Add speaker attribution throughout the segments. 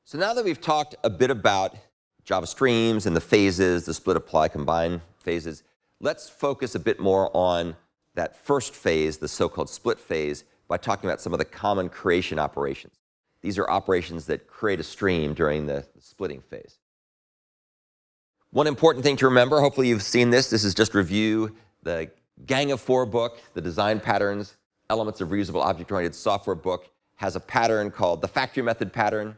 Speaker 1: So now that we've talked a bit about Java streams and the phases, the split, apply, combine phases, let's focus a bit more on that first phase, the so-called split phase, by talking about some of the common creation operations. These are operations that create a stream during the splitting phase. One important thing to remember, hopefully you've seen this is just review the Gang of Four book, the Design Patterns, Elements of Reusable Object-Oriented Software book, has a pattern called the factory method pattern.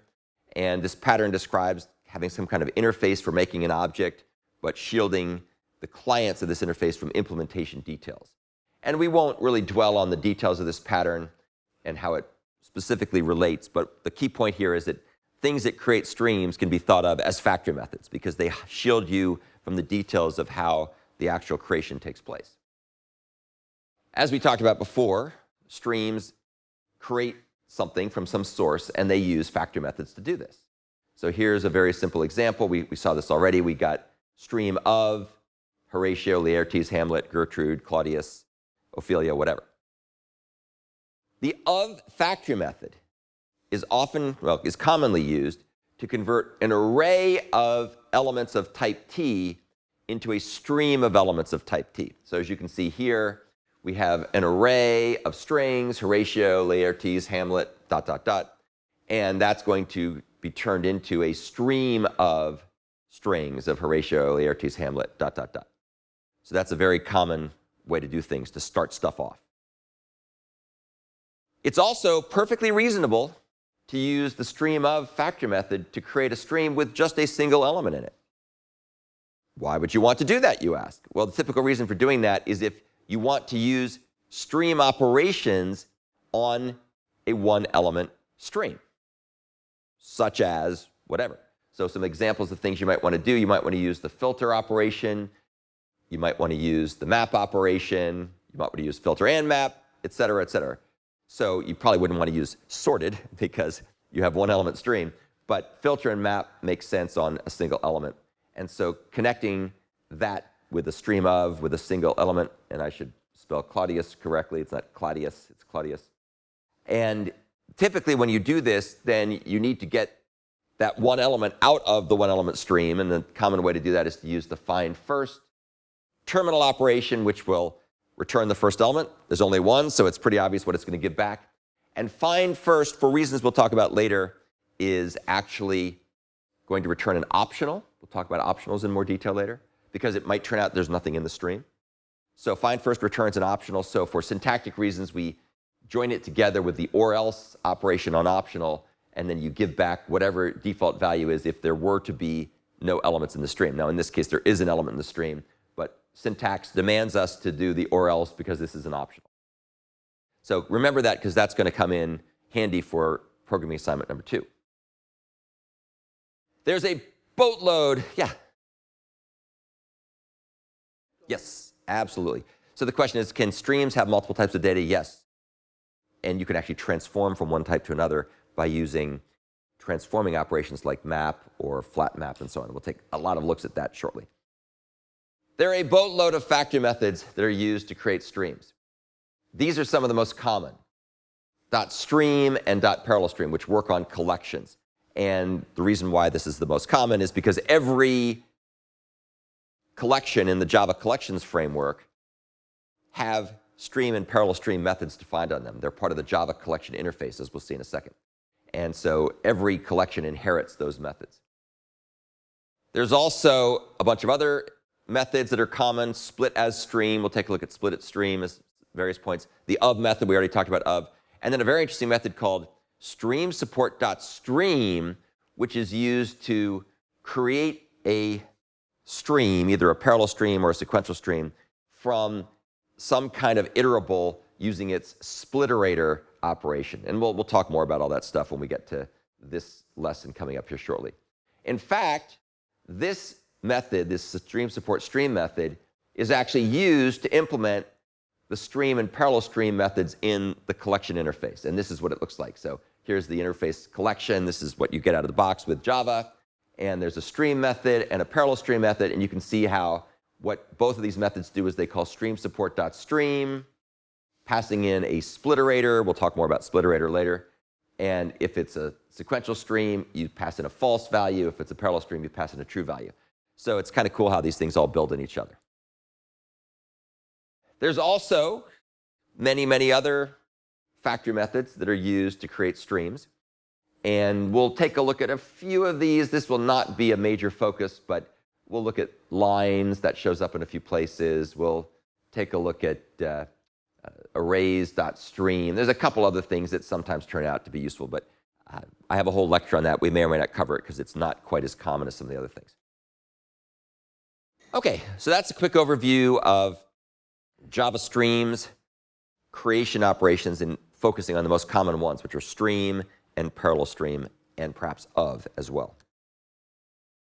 Speaker 1: And this pattern describes having some kind of interface for making an object, but shielding the clients of this interface from implementation details. And we won't really dwell on the details of this pattern and how it specifically relates, but the key point here is that things that create streams can be thought of as factory methods because they shield you from the details of how the actual creation takes place. As we talked about before, streams create something from some source, and they use factory methods to do this. So here's a very simple example. We saw this already. We got stream of Horatio, Laertes, Hamlet, Gertrude, Claudius, Ophelia, whatever. The of factory method is commonly used to convert an array of elements of type T into a stream of elements of type T. So as you can see here, we have an array of strings, Horatio, Laertes, Hamlet, ... And that's going to be turned into a stream of strings of Horatio, Laertes, Hamlet, ... So that's a very common way to do things, to start stuff off. It's also perfectly reasonable to use the stream of factory method to create a stream with just a single element in it. Why would you want to do that, you ask? Well, the typical reason for doing that is if you want to use stream operations on a one-element stream, such as whatever. So some examples of things you might want to do. You might want to use the filter operation. You might want to use the map operation. You might want to use filter and map, et cetera, et cetera. So you probably wouldn't want to use sorted because you have one element stream. But filter and map makes sense on a single element. And so connecting that with a stream of, with a single element, and I should spell Claudius correctly. It's not Claudius, it's Claudius. And typically when you do this, then you need to get that one element out of the one element stream. And the common way to do that is to use the find first terminal operation, which will return the first element. There's only one, so it's pretty obvious what it's going to give back. And find first, for reasons we'll talk about later, is actually going to return an optional. We'll talk about optionals in more detail later, because it might turn out there's nothing in the stream. So find first returns an optional. So for syntactic reasons, we join it together with the or else operation on optional, and then you give back whatever default value is if there were to be no elements in the stream. Now, in this case, there is an element in the stream, but syntax demands us to do the or else because this is an optional. So remember that because that's going to come in handy for programming assignment number 2. There's a boatload. Yeah. Yes, absolutely. So the question is, can streams have multiple types of data? Yes. And you can actually transform from one type to another by using transforming operations like map or flat map and so on. We'll take a lot of looks at that shortly. There are a boatload of factory methods that are used to create streams. These are some of the most common. .stream and .parallelStream, which work on collections. And the reason why this is the most common is because every collection in the Java collections framework have stream and parallelStream methods defined on them. They're part of the Java collection interface, as we'll see in a second. And so every collection inherits those methods. There's also a bunch of other methods that are common. Split as stream. We'll take a look at split at stream as various points. The of method, we already talked about of. And then a very interesting method called StreamSupport.stream, which is used to create a stream, either a parallel stream or a sequential stream, from some kind of iterable using its spliterator operation. And we'll talk more about all that stuff when we get to this lesson coming up here shortly. In fact, this method, this StreamSupport.stream method, is actually used to implement the stream and parallelStream methods in the collection interface. And this is what it looks like. So here's the interface collection. This is what you get out of the box with Java. And there's a stream method and a parallelStream method. And you can see how what both of these methods do is they call StreamSupport.stream, passing in a spliterator. We'll talk more about spliterator later. And if it's a sequential stream, you pass in a false value. If it's a parallel stream, you pass in a true value. So it's kind of cool how these things all build in each other. There's also many, many other factory methods that are used to create streams. And we'll take a look at a few of these. This will not be a major focus, but we'll look at lines. That shows up in a few places. We'll take a look at arrays.stream. There's a couple other things that sometimes turn out to be useful, but I have a whole lecture on that. We may or may not cover it because it's not quite as common as some of the other things. OK, so that's a quick overview of Java streams, creation operations, and focusing on the most common ones, which are stream and parallel stream, and perhaps of as well.